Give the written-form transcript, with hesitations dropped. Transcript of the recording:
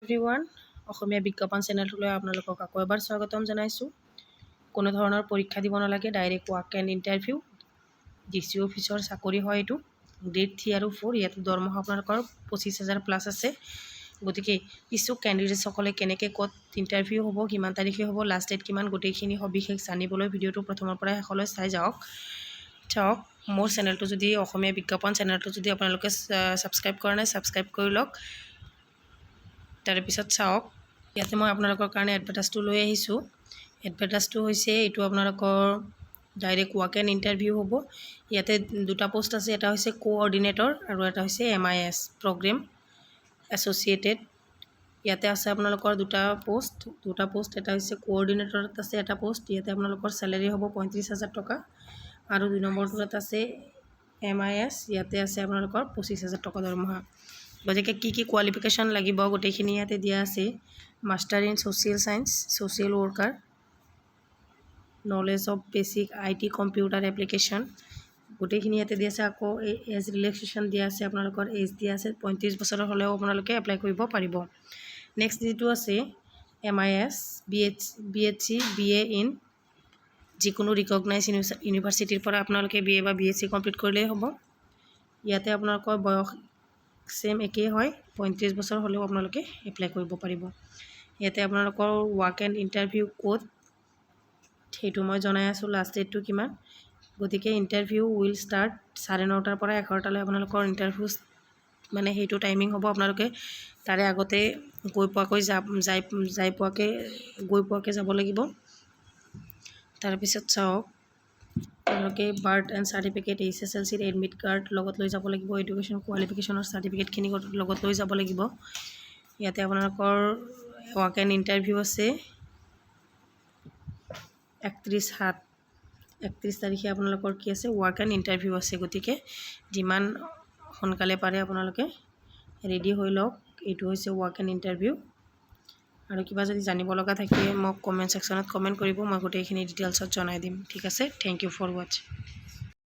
Everyone অসমীয়া বিজ্ঞাপন চেনেলটোলৈ আপোনালোকক আকৌ এবাৰ স্বাগতম জনাইছোঁ। কোনো ধৰণৰ পৰীক্ষা দিব নালাগে, direct walk and interview. DC অফিচৰ চাকৰি হয় এইটো, গ্ৰেড 3 আৰু 4। ইয়াতে দৰমহা আপোনালোকৰ 25,000 প্লাছ আছে। গতিকে ইচ্ছুক কেণ্ডিডেটসকলে কেনেকৈ ক'ত ইণ্টাৰভিউ হ'ব, কিমান তাৰিখে হ'ব, লাষ্ট ডেট কিমান, গোটেইখিনি সবিশেষ জানিবলৈ ভিডিঅ'টো প্ৰথমৰ পৰা শেষলৈ চাই চাওক। মোৰ চেনেলটো যদি অসমীয়া বিজ্ঞাপন চেনেলটো যদি আপোনালোকে ছাবস্ক্ৰাইব কৰা নাই, ছাবস্ক্ৰাইব কৰি লওক। তাৰপিছত চাওক, ইয়াতে মই আপোনালোকৰ কাৰণে এডভাৰটাইজটো লৈ আহিছোঁ। এডভাৰটাইজটো হৈছে এইটো আপোনালোকৰ ডাইৰেক্ট ৱাক এণ্ড ইণ্টাৰভিউ হ'ব। ইয়াতে দুটা পোষ্ট আছে, এটা হৈছে কোঅৰ্ডিনেটৰ আৰু এটা হৈছে MIS প্ৰগ্ৰেম এছ'চিয়েটেড। ইয়াতে আছে আপোনালোকৰ দুটা পোষ্ট। এটা হৈছে কোঅৰ্ডিনেটৰত আছে এটা পোষ্ট। ইয়াতে আপোনালোকৰ চেলেৰি হ'ব 35,000 টকা। আৰু 2 নম্বৰটোত আছে MIS, ইয়াতে আছে আপোনালোকৰ 25,000 টকা দৰমহা। গতিকে কি কোৱালিফিকেশ্যন লাগিব গোটেইখিনি ইয়াতে দিয়া আছে। Master in social science, social worker, knowledge of basic IT computer application, গোটেইখিনি ইয়াতে দিয়া আছে। আকৌ এজ ৰিলেক্সেশ্যন দিয়া আছে, আপোনালোকৰ এজ দিয়া আছে 35 বছৰৰ হ'লেও আপোনালোকে এপ্লাই কৰিব পাৰিব। নেক্সট যিটো আছে MIS, BHC BA ইন যিকোনো ৰিকগনাইজ ইউনিভাৰ্চিটিৰ পৰা আপোনালোকে BA বা BHC কমপ্লিট কৰিলেই হ'ব। ইয়াতে আপোনালোকৰ বয়স সেম একেই হয়, 35 বছৰ হ'লেও আপোনালোকে এপ্লাই কৰিব পাৰিব। ইয়াতে আপোনালোকৰ ৱাক এণ্ড ইণ্টাৰভিউ ক'ত সেইটো মই জনাই আছোঁ, লাষ্ট ডেটটো কিমান। গতিকে ইণ্টাৰভিউ উইল ষ্টাৰ্ট 9:30 পৰা 11টালৈ আপোনালোকৰ ইণ্টাৰভিউ মানে সেইটো টাইমিং হ'ব। আপোনালোকে তাৰে আগতে গৈ পোৱাকৈ যাব লাগিব। তাৰপিছত চাওক, আপোনালোকে birth and certificate, SSLC admit card লগত লৈ যাব লাগিব। এডুকেশ্যন কোৱালিফিকেশ্যনৰ চাৰ্টিফিকেটখিনি লগত লৈ যাব লাগিব। ইয়াতে আপোনালোকৰ ৱাক এণ্ড ইণ্টাৰভিউ আছে 31 তাৰিখে আপোনালোকৰ কি আছে, ৱাক এণ্ড ইণ্টাৰভিউ আছে। গতিকে যিমান সোনকালে পাৰে আপোনালোকে ৰেডি হৈ লওক। এইটো হৈছে ৱাক এণ্ড ইণ্টাৰভিউ। আৰু কিবা যদি জানিব লগা থাকে মোক কমেণ্ট ছেকশ্যনত কমেণ্ট কৰিব, মই গোটেইখিনি ডিটেইলছত জনাই দিম। ঠিক আছে, থেংক ইউ ফৰ ৱাচিং।